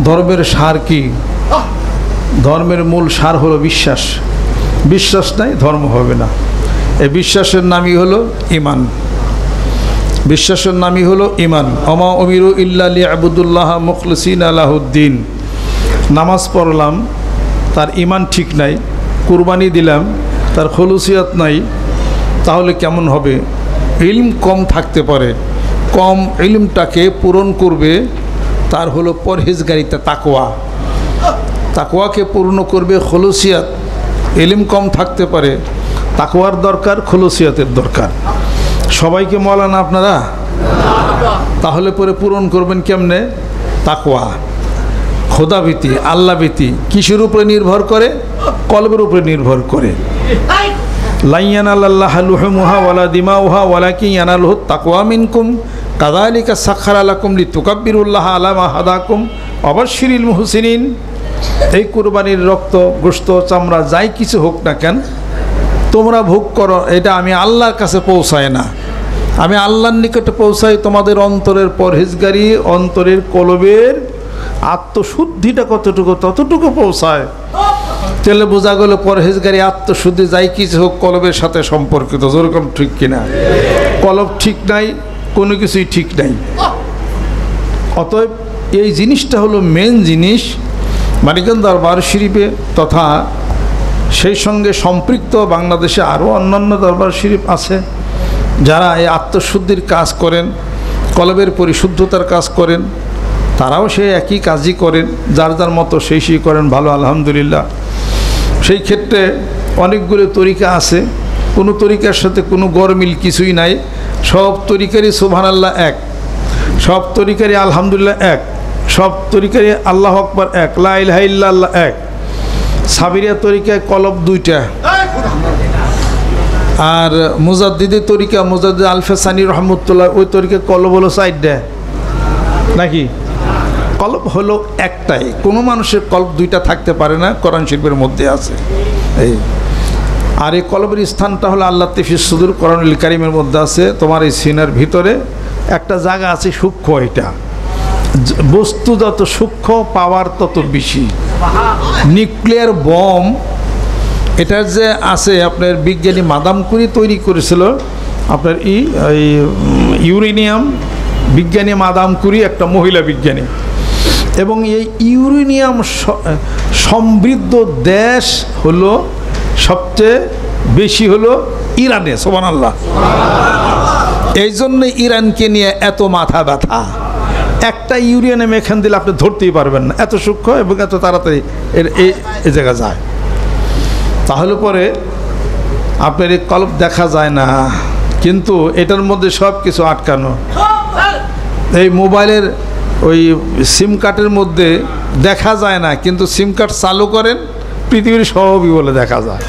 ধর্মের সার কি? ধর্মের মূল সার হলো বিশ্বাস। বিশ্বাস নাই ধর্ম হবে না। এই বিশ্বাসের নামই হলো ঈমান। বিশ্বাসের নামই হলো ঈমান। ওমা উমিরু ইল্লা লিয়াবুদুল্লাহ মুখলিসিনা লাহুদ্দিন। নামাজ পড়লাম, তার ঈমান ঠিক নাই। কুরবানি দিলাম, তার খুলুসিয়াত নাই, তাহলে কেমন হবে? ইলম কম থাকতে পারে, কম ইলমটাকে পূরণ করবে তার হলো পরহেজগারিতা, তাকওয়া। তাকওয়াকে পূর্ণ করবে খুলুসিয়াত। ইলম কম থাকতে পারে, তাকওয়ার দরকার, খুলুসিয়াতের দরকার। সবাইকে মওলানা আপনারা? তাহলে পরে পূরণ করবেন কেমনে? তাকওয়া, খোদাভীতি, আল্লাহভীতি। কিসের উপরে নির্ভর করে? কলবের উপরে নির্ভর করে। লা ইয়ানালাল্লাহু লুহুমুহা ওয়ালা দিমাউহা ওয়ালাকিন ইয়ানালুহু তাকওয়া মিনকুম কাযালিকা সাখখারা লাকুম লিতুকাব্বিরুল্লাহা আলা মা হাদাকুম ওয়া বাশশিরিল মুহসিনিন। এই কুরবানির রক্ত, গোশত, চামড়া যাই কিছু হোক না কেন, তোমরা ভোগ করো, এটা আমি আল্লাহর কাছে পৌঁছায় না। আমি আল্লাহর নিকটে পৌঁছাই তোমাদের অন্তরের পরহেজগারি, অন্তরের কলবের আত্মশুদ্ধিটা কতটুকু, ততটুকু পৌঁছায়। তাহলে বোঝা গেল পরহেজগারি, আত্মশুদ্ধি যাই কিছু হোক কলবের সাথে সম্পর্কিত। যেরকম ঠিক কিনা? কলব ঠিক নাই, কোনো কিছুই ঠিক নাই। অতএব এই জিনিসটা হলো মেন জিনিস। মানিকগঞ্জ দরবার শরীফে তথা সেই সঙ্গে সম্পৃক্ত বাংলাদেশে আরও অন্যান্য দরবার শরীফ আছে, যারা এই আত্মশুদ্ধির কাজ করেন, কলবের পরিশুদ্ধতার কাজ করেন। তারাও সেই একই কাজই করেন, যার যার মতো সেই করেন। ভালো, আলহামদুলিল্লাহ। সেই ক্ষেত্রে অনেকগুলো তরিকা আছে, কোনো তরিকার সাথে কোনো গরমিল কিছুই নাই। সব তরিকারই সুবহানাল্লাহ এক, সব তরিকারই আলহামদুলিল্লাহ এক, সব তরিকারই আল্লাহু আকবার এক, লা ইলাহা ইল্লাল্লাহ এক। সাবিরিয়া তরিকায় কলব দুইটা, আর মুজাদ্দিদি তরিকা, মুজাদ্দিদ আলফেসানি রহমতুল্লাহ, ওই তরিকায় কলব হলো চারটা নাকি? কলব হলো একটাই। কোনো মানুষের কলব দুইটা থাকতে পারে না, কোরআন শরীফের মধ্যে আছে। এই আর এই কলবের স্থানটা হলো আল্লাহ তিফিস সুদূর, কোরআনুল কারীমের মধ্যে আছে। তোমার এই সিনার ভিতরে একটা জায়গা আছে সূক্ষ্ম। এটা বস্তু যত সূক্ষ্ম, পাওয়ার তত বেশি। নিউক্লিয়ার বম এটার যে আছে, আপনার বিজ্ঞানী মাদাম কুরি তৈরি করেছিল আপনার এই ইউরেনিয়াম। বিজ্ঞানী মাদাম কুরি একটা মহিলা বিজ্ঞানী, এবং এই ইউরেনিয়াম সমৃদ্ধ দেশ হলো সবচেয়ে বেশি হলো ইরানে। সুবহানাল্লাহ। এই জন্য ইরানকে নিয়ে এত মাথা ব্যথা। একটা ইউরেনিয়াম এখান দিলে আপনি ধরতেই পারবেন না, এত সূক্ষ্ম এবং এত তাড়াতাড়ি এই জায়গা যায়। তাহলে পরে আপনার এই কলব দেখা যায় না, কিন্তু এটার মধ্যে সব কিছু আটকানো। এই মোবাইলের ওই সিম কার্ডের মধ্যে দেখা যায় না, কিন্তু সিম কার্ড চালু করেন পৃথিবীর সবই বলে দেখা যায়।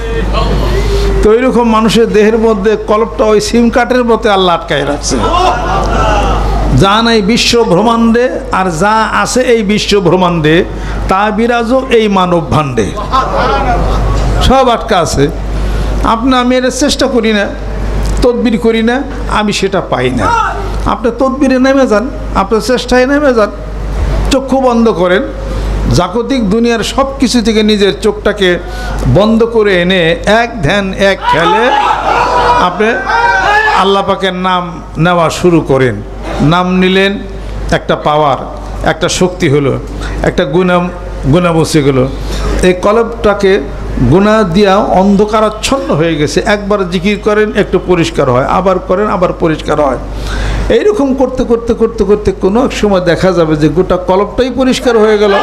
তো এইরকম মানুষের দেহের মধ্যে কলবটা ওই সিম কার্ডের মধ্যে আল্লাহ আটকায় রাখছে। যা নাই বিশ্ব ব্রহ্মাণ্ডে, আর যা আছে এই বিশ্ব ব্রহ্মাণ্ডে, তা বিরাজও এই মানব ভাণ্ডে। সব আটকা আছে। আমি এর চেষ্টা করি না, তদবির করি না, আমি সেটা পাই না। আপনি তদবিরে নেমে যান, আপনার চেষ্টায় নেমে যান, চক্ষু বন্ধ করেন, জাগতিক দুনিয়ার সব কিছু থেকে নিজের চোখটাকে বন্ধ করে এনে এক ধ্যান এক খেলে আপনি আল্লাহ পাকের নাম নেওয়া শুরু করেন। নাম নিলেন, একটা পাওয়ার, একটা শক্তি হলো, একটা গুণা বসে গেল। এই কলবটাকে গুনাহ দিয়া অন্ধকারাচ্ছন্ন হয়ে গেছে। একবার জিকির করেন, একটু পরিষ্কার হয়, আবার করেন, আবার পরিষ্কার হয়। এইরকম করতে করতে করতে করতে কোনো এক সময় দেখা যাবে যে গোটা কলবটাই পরিষ্কার হয়ে গেল।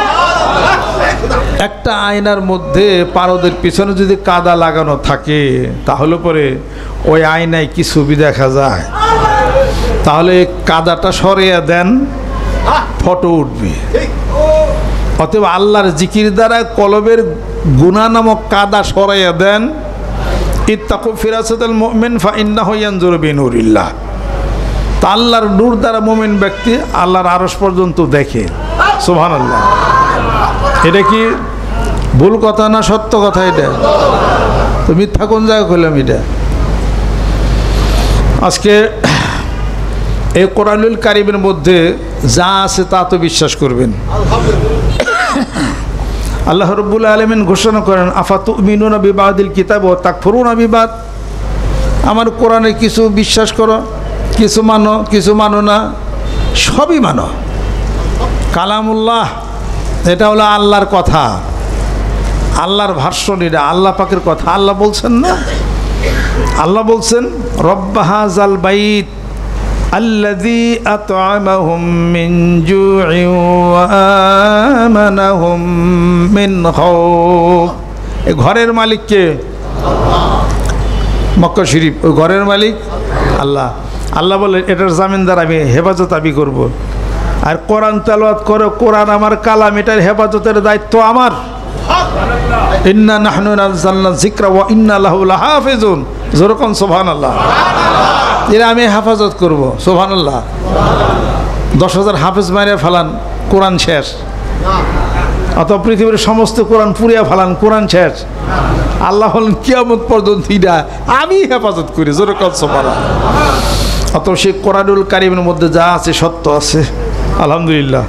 একটা আয়নার মধ্যে পারদের পিছনে যদি কাদা লাগানো থাকে, তাহলে পরে ওই আয়নায় কি ছবি দেখা যায়? তাহলে কাদাটা সরিয়ে দেন, ফটো উঠবে। অতএব আল্লাহর জিকির দ্বারা কলবের গুনাহ নামক কাদা সরাইয়া দেন। ইত্তাকু ফিরাসাতাল মুমিন ফাইন্নাহু ইয়ানজুরু বিনুরিল্লাহ। তা আল্লাহর নূর দ্বারা মুমিন ব্যক্তি আল্লাহর আরশ পর্যন্ত দেখে। সুবহানাল্লাহ। এটা কি ভুল কথা না সত্য কথা? এটা তো মিথ্যা কোন জায়গায় কইলাম? এটা আজকে এই কোরআনুল কারীমের মধ্যে যা আছে তা তো বিশ্বাস করবেন। আল্লাহ রাব্বুল আলামিন ঘোষণা করেন আফাতুমিনুনা বিবাদিল কিতাব ওয়া তাকফুরুনা বিবাদ, আমার কোরআনে কিছু বিশ্বাস করো, কিছু মানো, কিছু মানো না, সবই মানো। কালামুল্লাহ, এটা হলো আল্লাহর কথা, আল্লাহর ভাষণ, এটা আল্লাহ পাকের কথা। আল্লাহ বলছেন না, আল্লাহ বলছেন রব্বা হাযাল বাইত আল্লাযী আত'আমাহুম মিন জু'ইন ওয়া আমানাহুম মিন খাউফ। এই ঘরের মালিক কে? মক্কা শরীফ, ওই ঘরের মালিক আল্লাহ। আল্লাহ বলে এটার জামিনদার আমি, হেফাজত আমি করব। আর কোরআন তেলাওয়াত করো, কোরআন আমার কালাম, এটার হেফাজতের দায়িত্ব আমার। ইন্না নাহনু নাযালনা যিকরা ওয়া ইন্না লাহু লাহাফিজুন। যেরকম সুবহানাল্লাহ, এরা আমি হেফাজত করব। সুবহানাল্লাহ। 10,000 হাফেজ মারে ফেলান, কোরআন শেষ। অথবা পৃথিবীর সমস্ত কোরআন পুড়িয়া ফেলান, কোরআন শেষ। আল্লাহ বলেন কিয়ামত পর্যন্ত এটা আমি হেফাজত করি। যেরকম সুবহানাল্লাহ। অত সে কোরআনুল কারীমের মধ্যে যা আছে সত্য আছে, আলহামদুলিল্লাহ।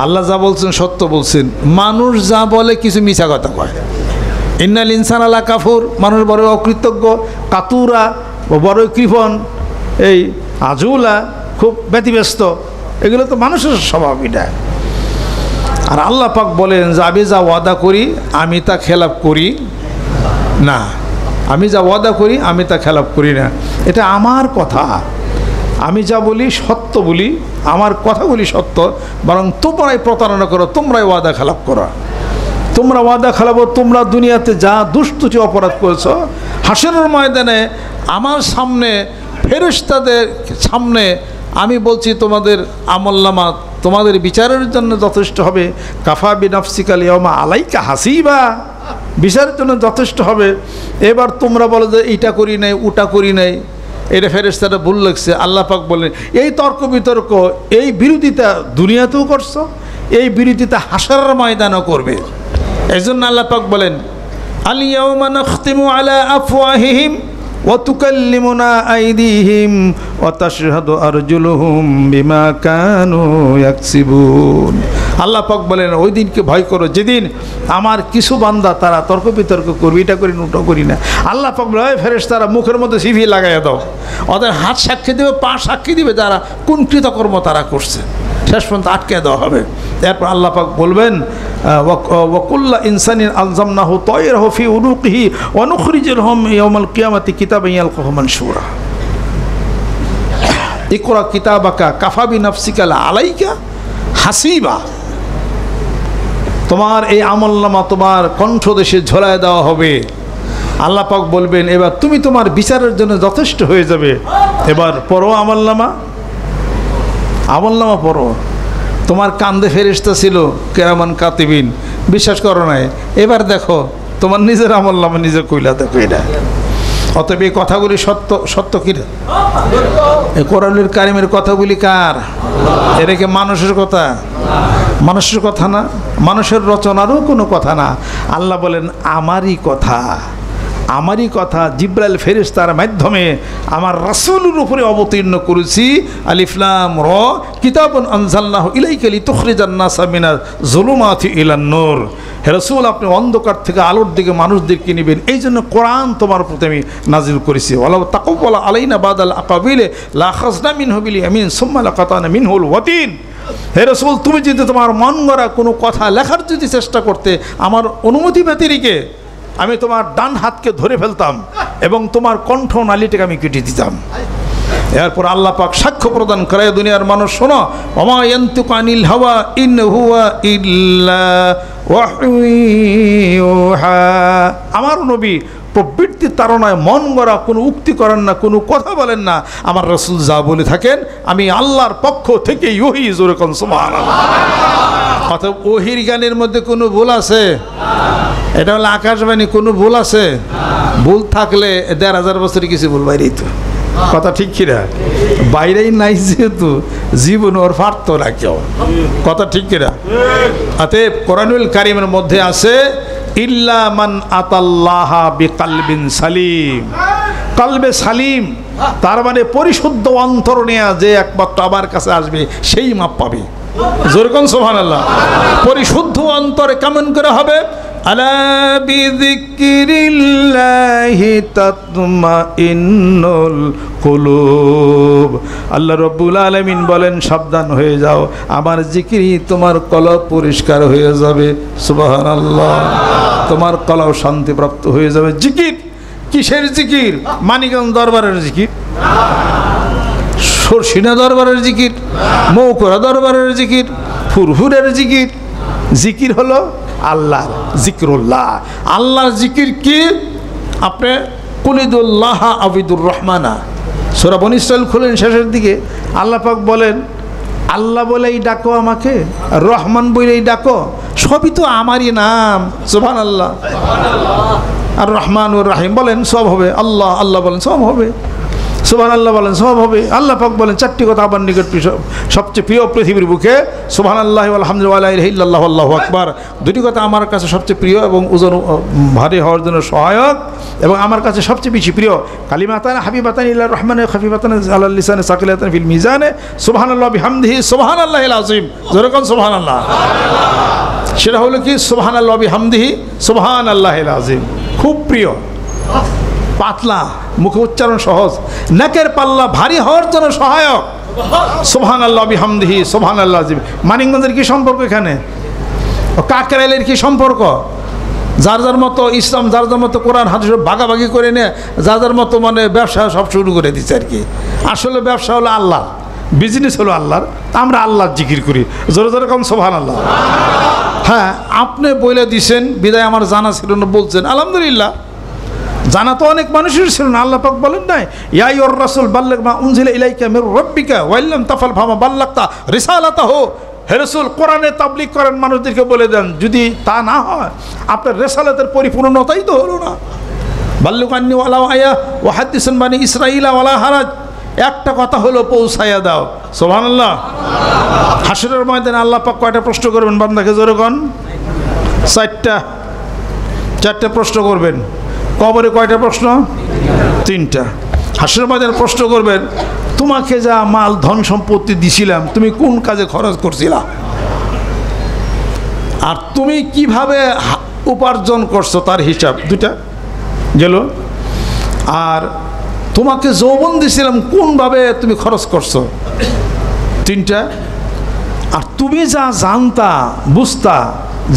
আল্লাহ যা বলছেন সত্য বলছেন। মানুষ যা বলে কিছু মিছা কথা কয়। ইন্নাল ইনসানা লা কাফুর, মানুষ বড় অকৃতজ্ঞ, কাতুরা, বড় কৃপণ, এই আজুলা, খুব ব্যতিব্যস্ত, এগুলো তো মানুষের স্বভাব। এটা আর আল্লাহ পাক বলেন যে আমি যা ওয়াদা করি আমি তা খেলাপ করি না, আমি যা ওয়াদা করি আমি তা খেলাপ করি না। এটা আমার কথা, আমি যা বলি সত্য বলি, আমার কথাগুলি সত্য। বরং তোমরাই প্রতারণা করো, তোমরাই ওয়াদা খেলাপ করো, তোমরা ওয়াদা খেলাবো। তোমরা দুনিয়াতে যা দুষ্টুটি অপরাধ করেছো, হাসরের ময়দানে আমার সামনে, ফেরেশতাদের সামনে আমি বলছি তোমাদের আমলনামা তোমাদের বিচারের জন্য যথেষ্ট হবে। কাফা বিনাফসিকা লিয়াউমা আলাইকা হাসিবা, বিচারের জন্য যথেষ্ট হবে। এবার তোমরা বলো যে এইটা করি নাই, ওটা করি নাই, এটা ফেরেশতারা ভুল লাগছে। আল্লাহ পাক বলেন এই তর্ক বিতর্ক, এই বিরোধিতা দুনিয়াতেও করছো, এই বিরোধিতা হাসরের ময়দানও করবে। এই জন্য আল্লাহ পাক বলেন আল ইয়াউমা নাখতিমু আলা আফওয়াহিহিম ওয়া তুকাল্লিমুনা আইদিহিম ওয়া তাশহাদু আরজুলুহুম বিমা কানু ইয়াকসিবুন। আল্লাহ পাক বলেন ওই দিনকে ভয় করো যেদিন আমার কিছু বান্দা তারা তর্ক বিতর্ক করবে, এটা করি না ওটা করি না। আল্লাহ পাক বলে ফেরেশতারা মুখের মধ্যে সিভি লাগাইয়া দাও, ওদের হাত সাক্ষী দেবে, পা সাক্ষী দিবে যারা কোন কৃতকর্ম তারা করছে, শেষ পর্যন্ত আটকে দেওয়া হবে। এরপর আল্লাহ পাক বলবেন ওয়াকুল্লা ইনসানিন আলজামনাহু তায়রাহু ফি উনুকিহি ওয়া নুখরিজু লাহুম ইয়াওমাল কিয়ামাতি কিতাবান ইয়ালকাহু মানশুরা। ইকরা কিতাবাকা কাফা বিনাফসিকা আলাইকা হাসিবা। তোমার এই আমলনামা তোমার কণ্ঠদেশে ঝোলায় দেওয়া হবে। আল্লাহ পাক বলবেন এবার তুমি তোমার বিচারের জন্য যথেষ্ট হয়ে যাবে। এবার পড়ো আমলনামা, আমলনামা পড়ো। তোমার কান্দে ফেরেশতা ছিল কিরামান কাতিবিন, বিশ্বাস করো নাই, এবার দেখো তোমার নিজের আমলনামা নিজে কইলা দেখো। এটা অতএব এই কথাগুলি সত্য, সত্য কিনা? এই কোরআনুল কারীমের কথাগুলি কার? এটা কি মানুষের কথা? মানুষের কথা না, মানুষের রচনারও কোনো কথা না। আল্লাহ বলেন আমারই কথা, আমারই কথা জিব্রাইল ফেরেশতার মাধ্যমে আমার রাসূলের উপরে অবতীর্ণ করেছি। আলিফ লাম র কিতাবুন আনজালনাহু ইলাইকা লিতুখরিজান নাসা মিনাজ যুলুমাতি ইলান নূর। হে রাসূল, আপনি অন্ধকার থেকে আলোর দিকে মানুষদেরকে নেবেন, এই জন্য কোরআন তোমার প্রতি আমি নাজিল করেছি। ওয়ালাউ তাকাওয়ালা আলাইনা বাদাল আকাবিলে লা খাযনা মিনহু বিল ইয়ামিন সুম্মা লাকাতানা মিনহুল ওয়াতিন। হে রাসূল, তুমি যদি তোমার মন গড়া কোনো কথা লেখার যদি চেষ্টা করতে আমার অনুমতি ব্যতিরেকে আমি তোমার ডান হাতকে ধরে ফেলতাম এবং তোমার কণ্ঠ নালীটাকে আমি কেটে দিতাম। এরপর আল্লাহ পাক সাক্ষ্য প্রদান করে দুনিয়ার মানুষ শোনো, ওমা ইয়ানতিকু আনিল হাওয়া ইন হুয়া ইল্লা ওয়াহয়ুন ইউহা। আমার নবী প্রবৃত্তির তাড়নায় মন গড়া কোনো উক্তি করেন না, কোনো কথা বলেন না। আমার রাসূল যা বলে থাকেন আমি আল্লাহর পক্ষ থেকে ওহী, জোরে কোন সুবহানাল্লাহ। অতএব ওহির গানের মধ্যে কোনো ভুল আছে? এটা হলো আকাশবাণী, কোনো ভুল আছে? ভুল থাকলে ১,৫০০ বছরে কিছু ভুল বাইরেই তো, কথা ঠিক কিনা? বাইরেই নাই যেহেতু জীবন ওর পারত না কেউ, কথা ঠিক কিনা? অতএব কোরআনুল কারীমের মধ্যে আছে ইল্লা মান আতাল্লাহা বিকালবিন সালিম। কালবে সালিম তার মানে পরিশুদ্ধ অন্তর নিয়ে যে একমাত্র আমার কাছে আসবে সেই মাপ পাবে। যেরকম সুবহানাল্লাহ। পরিশুদ্ধ অন্তরে কেমন করে হবে? আলা বিযিকরিল্লাহি তাতমাইন্নুল কুলুব। আল্লাহ রাব্বুল আলামিন বলেন, সাবধান হয়ে যাও, আমার জিকিরই তোমার কলব পরিষ্কার হয়ে যাবে। সুবহানাল্লাহ। তোমার কলব শান্তিপ্রাপ্ত হয়ে যাবে। জিকির কিসের জিকির? মানিকগঞ্জ দরবারের জিকির, সরসিনা দরবারের জিকির, মৌকরা দরবারের জিকির, ফুরফুরের জিকির। জিকির হলো আল্লাহর জিকরুল্লাহ। আল্লাহর জিকির কি? আপনি কুলিদুল্লাহ আবিদুর রহমানা, সূরা বনী ইসরাঈল খুলেন, শেষের দিকে আল্লাহ পাক বলেন, আল্লাহ বলেই ডাকো আমাকে, রহমান বলেই ডাকো, সবই তো আমারই নাম। সুবহানাল্লাহ। আর রহমান ও রাহিম বলেন সব হবে। আল্লাহ আল্লাহ বলেন সব হবে। সুবহানাল্লাহ বলেন সব হবে। আল্লাহ পাক বলেন চারটি কথা আমার নিকট সবচেয়ে প্রিয় পৃথিবীর বুকে, সুবহানাল্লাহ আলহামদুলিল্লাহ লা ইলাহা ইল্লাল্লাহু আল্লাহু আকবার। দুটি কথা আমার কাছে সবচেয়ে প্রিয় এবং ওজন ভারী হওয়ার জন্য সহায়ক, এবং আমার কাছে সবচেয়ে বেশি প্রিয়। কালিমাতান হাবিবাতান ইলার রহমানে খাফিফাতান আলাল লিসানে সাকিলাতান ফিল মিজানে, সুবহানাল্লাহ বিহামদিহি সুবহানাল্লাহিল আযীম। যেরকম সুবহানাল্লাহ, সেটা হলো কি? সুবহানাল্লাহ বিহামদিহি সুবহানাল্লাহিল আযীম। খুব প্রিয়, পাতলা, মুখে উচ্চারণ সহজ, নাকের পাল্লা ভারী হওয়ার জন্য সহায়ক। সুবহানাল্লাহ বিহামদিহি সুবহানাল্লাহ আযীম। মানিকগঞ্জের কি সম্পর্ক এখানে? কাকরাইলের কি সম্পর্ক? যার যার মতো ইসলাম, যার যার মতো কোরআন হাদিস ভাগাভাগি করে নিয়ে যার যার মতো মানে ব্যবসা সব শুরু করে দিচ্ছে আর কি। আসলে ব্যবসা হলো আল্লাহ, বিজনেস হলো আল্লাহর। আমরা আল্লাহর জিকির করি। জোরে জোরে কম সুবহানাল্লাহ। হ্যাঁ, আপনি বলে দিছেন বিদায় আমার জানা ছিল না, বলছেন আলহামদুলিল্লাহ। জানা তো অনেক মানুষের ছিল না। আল্লাহ পাক বলেন নাই, ইয়া আইয়ুর রাসূল বাল্লিগ মা উনজিলা ইলাইকা মির রাব্বিকা ওয়া ইল্লাম তাফআল ফামা বাল্লাগতা রিসালাতাহু। হে রাসূল, কোরআনে তাবলীগ করেন, মানুষদেরকে বলে দেন। যদি তা না হয়, আপনার রিসালাতের পরিপূর্ণতাই তো হলো না। বাল্লিগু আন্নী ওয়ালাউ আয়া ওয়া হাদিসুন বানি ইসরাঈলা ওয়ালা হারাজ। একটা কথা হলো পৌঁছায়া দাও। সুবহানাল্লাহ। হাসরের ময়দানে আল্লাহ পাক কয়টা প্রশ্ন করবেন বান্দাকে? জোরে কোন? চারটা প্রশ্ন করবেন। কবরে কয়টা প্রশ্ন? তিনটা। হাসরের ময়দানে প্রশ্ন করবেন, তোমাকে যা মাল ধন সম্পত্তি দিছিলাম তুমি কোন কাজে খরচ করছিলা, আর তুমি কিভাবে উপার্জন করছো তার হিসাব। দুইটা গেল। আর তোমাকে যৌবন দিছিলাম কোনভাবে তুমি খরচ করছো, তিনটা। আর তুমি যা জানতা বুঝতা,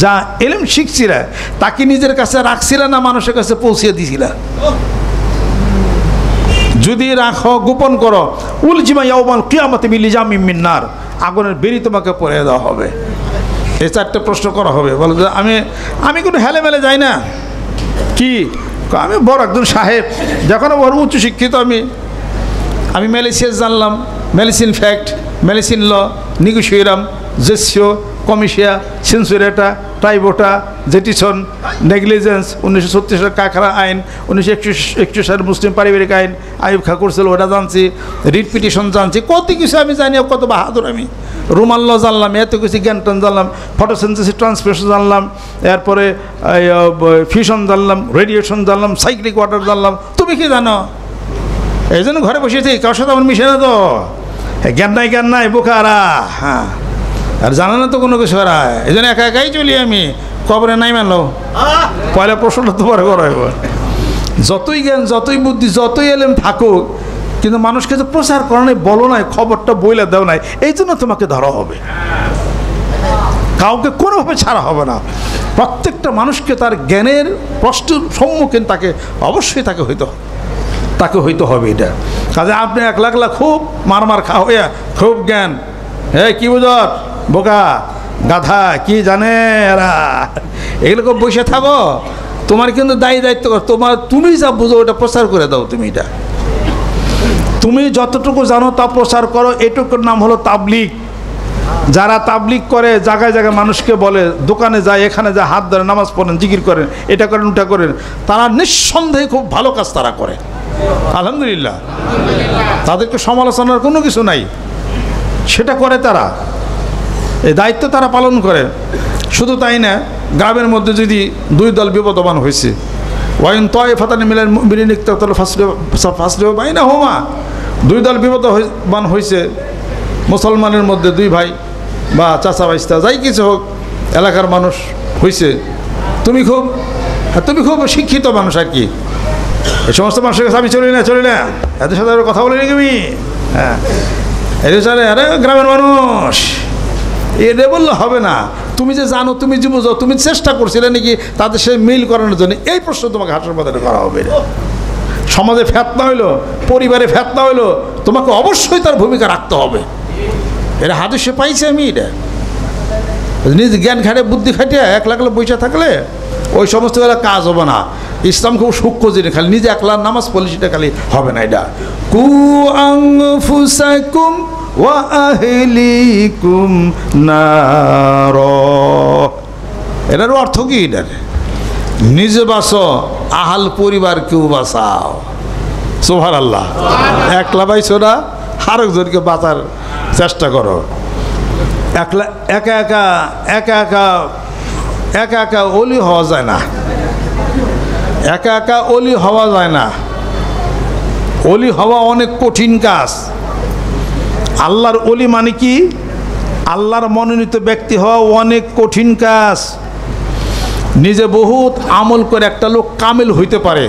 যা এলেম শিখছিলা, তাকে নিজের কাছে রাখছিলা না মানুষের কাছে পৌঁছে দিছিলা? যদি রাখো, গোপন করো, উলজিমা ইয়াউমাল কিয়ামাতি বিলিজামিম মিন নার, আগুনের বেরি তোমাকে পরিয়ে দেওয়া হবে। এই চারটে প্রশ্ন করা হবে। বলো যে আমি কোনো হেলেমেলে যাই না। কি? আমি বড় একজন সাহেব, যখন বড় উচ্চ শিক্ষিত। আমি ম্যালেসিয়াস জানলাম, মেডিসিন ফ্যাক্ট, মেডিসিন ল, নিগুশিয়ারাম, জেসিও, কমিশিয়া, সেন্সুরেটা, ট্রাইবোটা, জেটিসন, নেগলিজেন্স, 1936 সালের কাকরা আইন, 1961 সালের মুসলিম পারিবারিক আইন, আইব খা করছিল, ওটা জানছি। রিট পিটিশন জানছি, কত কিছু আমি জানি, কত বাহাদুর আমি। রোমান ল জানলাম, এত কিছু জ্ঞানটন জানলাম, ফটোসিনথেসিস ট্রান্সপিরেশন জানলাম, এরপরে ফিউশন জানলাম, রেডিয়েশন জানলাম, সাইক্লিক ওয়াটার জানলাম। তুমি কি জানো? এই জন্য ঘরে বসেছি, কারোর সাথে আমার মিশে না তো। জ্ঞান নাই বোকারা। হ্যাঁ, আর জানা না তো কোনো কিছু। এই জন্য একা একাই চলি আমি। কবরে নাই মানলো, পয়লা প্রশ্নটা তোমার করা। যতই জ্ঞান, যতই বুদ্ধি, যতই এলেম থাকুক, কিন্তু মানুষকে যে প্রচার করা নাই, বলো নাই, খবরটা বইলে দেও নাই, এই জন্য তোমাকে ধরা হবে। কাউকে কোনোভাবে ছাড়া হবে না। প্রত্যেকটা মানুষকে তার জ্ঞানের প্রশ্নের সম্মুখীন অবশ্যই তাকে হইতে হবে। এটা কাজে আপনি একলা খুব মার খা হইয়া খুব জ্ঞান, কি বুঝত বোকা গাধা, কি জানে এরা, এগুলো খুব বসে থাকো। তোমার কিন্তু দায়িত্ব কর। তুমি যা বুঝো ওটা প্রচার করে দাও। তুমি যতটুকু জানো তা প্রচার করো। এটুকুর নাম হলো তাবলীগ। যারা তাবলীগ করে, জায়গায় জায়গায় মানুষকে বলে, দোকানে যায়, এখানে যায়, হাত ধরে নামাজ পড়েন, জিকির করেন, এটা করেন, ওটা করেন, তারা নিঃসন্দেহে খুব ভালো কাজ তারা করে। আলহামদুলিল্লাহ, তাদেরকে সমালোচনার কোনো কিছু নাই। সেটা করে তারা, এই দায়িত্ব তারা পালন করে। শুধু তাই না, গ্রামের মধ্যে যদি দুই দল বিপদমান হয়েছে, ওয়াইন তাইফাতান মিনাল মুমিনিনা ইকতাতালু ফাসলিহু বাইনাহুমা, দুই দল বিপদমান হয়েছে মুসলমানের মধ্যে, দুই ভাই বা চাচা বাইস্তা যাই কিছু হোক, এলাকার মানুষ হয়েছে, তুমি খুব শিক্ষিত মানুষ আর কি, এই সমস্ত মানুষের কাছে আমি চলি না এদের সাথে কথা বলি নাকি আমি, হ্যাঁ এদের সাথে আরে গ্রামের মানুষ এটা বললে হবে না, তুমি যে জানো, তুমি যে বুঝো, তুমি চেষ্টা করছিলে নাকি তাদের সাথে মিল করানোর জন্য, এই প্রশ্ন তোমাকে হাসর বাজারে করা হবে। সমাজে ফেতনা হইলো, পরিবারে ফেতনা হইলো, তোমাকে অবশ্যই তার ভূমিকা রাখতে হবে। এটা হাদিসে পাইছি আমি, এটা নিজ জ্ঞান খাটে বুদ্ধি খাটিয়ে একলা বইসা থাকলে ওই সমস্ত কাজ হবে না। ইসলাম খুব সূক্ষ্ম জিনিস, খালি নিজে একলা নামাজ পড়লে সেটা খালি হবে না। এটা কু আনফুসাকুম ওয়া আহলিকুম নার, এটার অর্থ কি? এটার নিজে বাঁচো, আহাল পরিবারকেও বাঁচাও। সুবহানাল্লাহ। একলা বাইছো না, আরেকজনকে বাঁচার চেষ্টা করো। একা অলি হওয়া যায় না, একা অলি হওয়া যায় না। অলি হওয়া অনেক কঠিন কাজ। আল্লাহর অলি মানে কি? আল্লাহর মনোনীত ব্যক্তি হওয়া অনেক কঠিন কাজ। নিজে বহুত আমল করে একটা লোক কামেল হইতে পারে,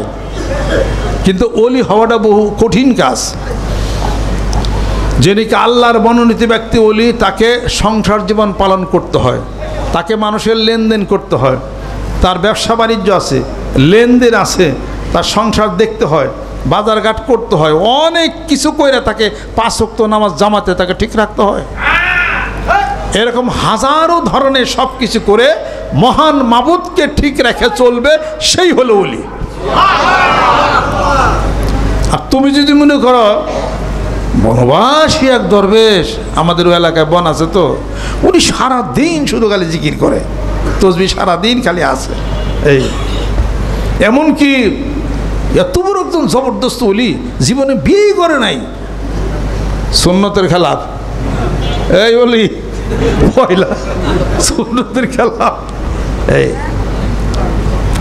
কিন্তু অলি হওয়াটা বহু কঠিন কাজ। যিনি আল্লাহর মনোনীত ব্যক্তি অলি, তাকে সংসার জীবন পালন করতে হয়, তাকে মানুষের লেনদেন করতে হয়, তার ব্যবসা বাণিজ্য আছে, লেনদেন আছে, তার সংসার দেখতে হয়, বাজারঘাট করতে হয়, অনেক কিছু করে তাকে 5 ওয়াক্ত নামাজ জামাতে তাকে ঠিক রাখতে হয়। এরকম হাজারো ধরনের সব কিছু করে মহান মাবুদকে ঠিক রেখে চলবে, সেই হলো ওলি। আর তুমি যদি মনে করো বনবাসী এক দরবেশ, আমাদের ওই এলাকায় বন আছে তো, উনি সারাদিন শুধু খালি জিকির করে, তসবি সারাদিন খালি আছে, এই এমনকি এত বড় একজন জবরদস্ত ওলি, জীবনে বিয়েই করে নাই, সুন্নতের খেলাফ। এই ওলি পয়লা সুন্নতের খেলাফ, এই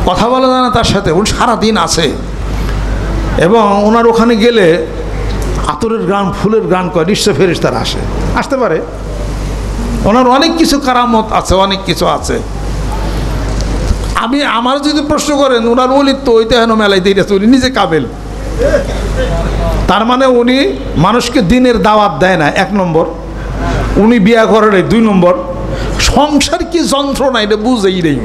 কথা বলা যায় না তার সাথে, উনি সারাদিন আছে। এবং ওনার ওখানে গেলে আতরের গান, ফুলের গান করে, নিশ্চয় ফেরেশতারা আসতে পারে। ওনার অনেক কিছু কারামত আছে, অনেক কিছু আছে। আমার যদি প্রশ্ন করেন, ওনার অলিত্ব ওইতে হেন মেলায় দিয়ে উনি নিজে কাবেল। তার মানে উনি মানুষকে দিনের দাওয়াত দেয় না, 1 নম্বর। উনি বিয়া করেন 2 নম্বর। সংসার কি যন্ত্রণা এটা বুঝেই নেই।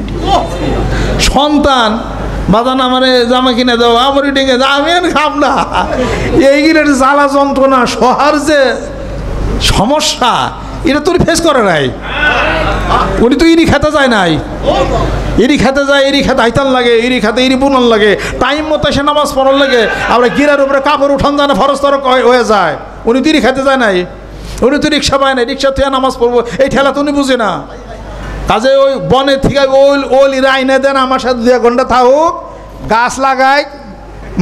সন্তান বাজান আমারে জামা কিনে দাও, আমারই ডেকে আমি খাব না, এইগুলোর জ্বালা যন্ত্রণা সহার যে সমস্যা, এটা তো ফেস করে নাই। উনি তো ইরি খেতে যায় নাই, ইরি খেতে যায়, ইরি খেতে আইতান লাগে, ইরি খেতে ইরি বুনন লাগে, টাইম মতো এসে নামাজ পড়ার লাগে, আমরা গিরার উপরে কাপড় উঠান যায় না, ফরজ তরক হয়ে যায়। উনি তো ইরি খেতে যায় নাই, উনি তো রিক্সা পায় নাই, রিক্সা থেকে নামাজ পড়বো এই ঠেলা তো উনি বুঝে না। কাজে ওই বনে থেকে ওল ইরা আইনে দেন, আমার সাথে 2 ঘন্টা থাকুক, গাছ লাগাই,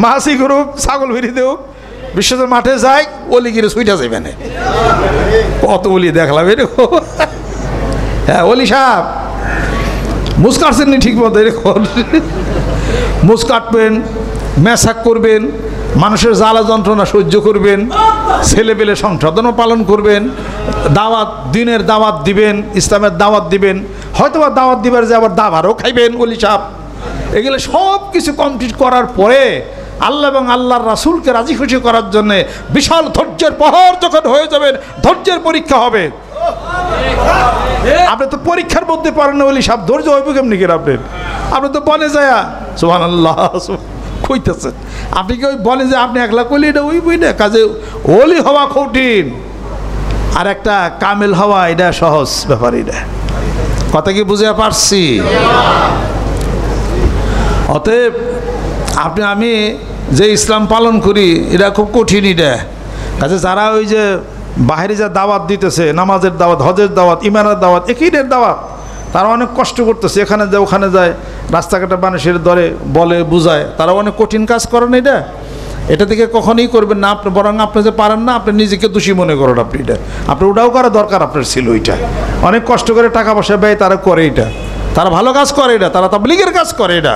মাছি করুক, ছাগল ফিরি দেউক, বিশ্বের মাঠে যাই, ওলি গিরে সুইটা যাইবে না। কত ওলি দেখলাম এরকম। হ্যাঁ ওলি সাহেব মুছ কাটছেন নি ঠিক মতো, এরকম মুছ কাটবেন, মেশাক করবেন, মানুষের জ্বালা যন্ত্রণা সহ্য করবেন, ছেলেপেলে সংশোধনও পালন করবেন, দাওয়াত, দিনের দাওয়াত দিবেন, ইসলামের দাওয়াত দিবেন, হয়তোবা দাওয়াত দিবার যে আবার দাবারও খাইবেন ওলি সাহেব। এগুলো সব কিছু কমপ্লিট করার পরে আল্লাহ এবং আল্লাহর রাসূলকে রাজি খুশি করার জন্যে বিশাল ধৈর্যের প্রহর যখন হয়ে যাবেন, ধৈর্যের পরীক্ষা হবে। আপনি তো পরীক্ষার মধ্যে পারেন না ওলি সাহেব, ধৈর্য হইব কেমনি করে আপনি তো বনে যায় সুবহানাল্লাহ কইতেছেন, আপনি কি ওই বনে যে আপনি একলা কইলে এটা ওই বই না। কাজে ওলি হওয়া কঠিন, আর একটা কামেল হওয়া এটা সহজ ব্যাপার। এটা কথা কি বুঝে পারছি? অতএব আমি যে ইসলাম পালন করি এটা খুব কঠিন। এটা কাজে যারা ওই যে বাহিরে যা দাওয়াত দিতেছে, নামাজের দাওয়াত, হজের দাওয়াত, ইমানের দাওয়াত, একইদের দাওয়াত, তারা অনেক কষ্ট করতেছে, এখানে যায় ওখানে যায়, রাস্তাঘাটে মানুষের দরে বলে বুঝায়, তারা অনেক কঠিন কাজ করেন। এটা থেকে কখনোই করবেন না আপনি, বরং আপনি যে পারেন না আপনি নিজেকে দোষী মনে করেন। আপনি ওটাও করা দরকার আপনার ছিল। ওইটা অনেক কষ্ট করে টাকা পয়সা ব্যয় তারা করে, এটা তারা ভালো কাজ করে, এটা তারা তাবলীগের কাজ করে। এটা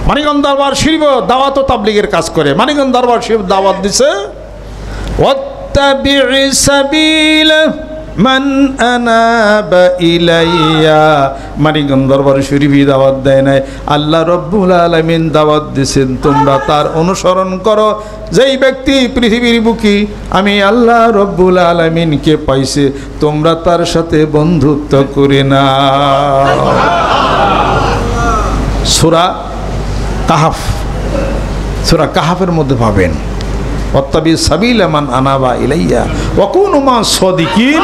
মানিকগঞ্জ দরবার শরীফ দাওয়াত ও তাবলীগের কাজ করে। মানিকগঞ্জ দরবার শরীফ দাওয়াত দিছে ওয়াত্তাবি'স সাবিলা মান আনাবা ইলাইয়া। মানিকগঞ্জ দরবার শরীফই দাওয়াত দেয় নাই, আল্লাহ রব্বুল আলামিন দাওয়াত দিয়েছেন তোমরা তার অনুসরণ করো। যেই ব্যক্তি পৃথিবীর বুকে আমি আল্লাহ রব্বুল আলামিনকে পাইছে, তোমরা তার সাথে বন্ধুত্ব করে না। সূরা কাহাফ, সূরা কাহাফের মধ্যে পাবেন ওয়াত্তাবি সাবিলা মান আনাবা ইলাইয়া ওয়া কুনু মা সাদিকিন।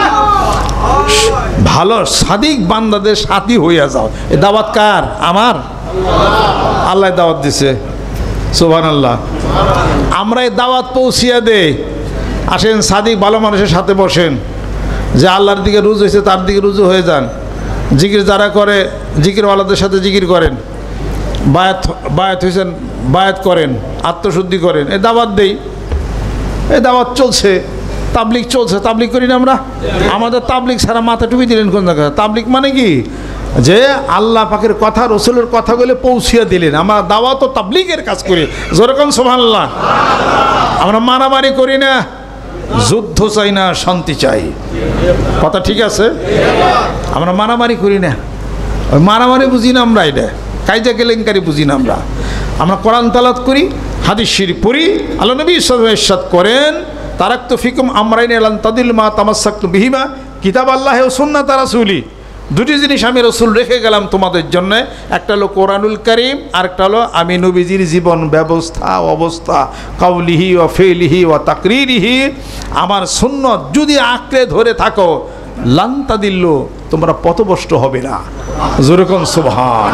ভালো সাদিক বান্দাদের সাথী হইয়া যাও। এই দাওয়াত কার? আমার। আল্লাহ দাওয়াত দিছে, সুবহানাল্লাহ। আমরা এই দাওয়াত পৌঁছিয়া দেই। আসেন সাদিক ভালো মানুষের সাথে বসেন, যে আল্লাহর দিকে রুজু হয়েছে তার দিকে রুজু হয়ে যান। জিকির যারা করে জিকিরওয়ালাদের সাথে জিকির করেন, বায়াত হয়েছেন বায়াত করেন, আত্মশুদ্ধি করেন। এই দাওয়াত দেই, এই দাওয়াত চলছে, তাবলিগ চলছে। তাবলিগ করি না আমরা? আমাদের তাবলিগ সারা মাথা টুপি দিলেন কোন জায়গায়? তাবলিগ মানে কি? যে আল্লাহ পাকের কথা রসুলের কথাগুলো পৌঁছিয়ে দিলেন। আমরা দাওয়াত ও তাবলিগের কাজ করি। যেরকম সুবহানাল্লাহ। আমরা মারামারি করি না, যুদ্ধ চাই না, শান্তি চাই। কথা ঠিক আছে? আমরা মারামারি করি না, ওই মারামারি বুঝি না আমরা, এটা কায়দা কেলেঙ্কারি বুঝি না আমরা। আমরা কোরআন তালাত করি, হাদিস শরীফ পড়ি। আল্লাহ নবী সাল্লাল্লাহু আলাইহি ওয়াসাল্লাম ইরশাদ করেন, তারাকতু ফিকুম আমরাইন লান তাদিল্লু মা তামাসসাকতু বিহিমা, কিতাব আল্লাহ ও সুন্নাত রাসূলি। দুটি জিনিস আমি রসুল রেখে গেলাম তোমাদের জন্য, একটা হলো কোরআনুল কারীম, আর একটা হলো আমি নবীজির জীবন ব্যবস্থা অবস্থা, কাউলিহি ও ফেলিহি ও তাকরিরিহি। আমার সুন্নত যদি আঁকড়ে ধরে থাকো, লান তাদিল্লু, তোমরা পথভ্রষ্ট হবে না। যেরকম সুবহান।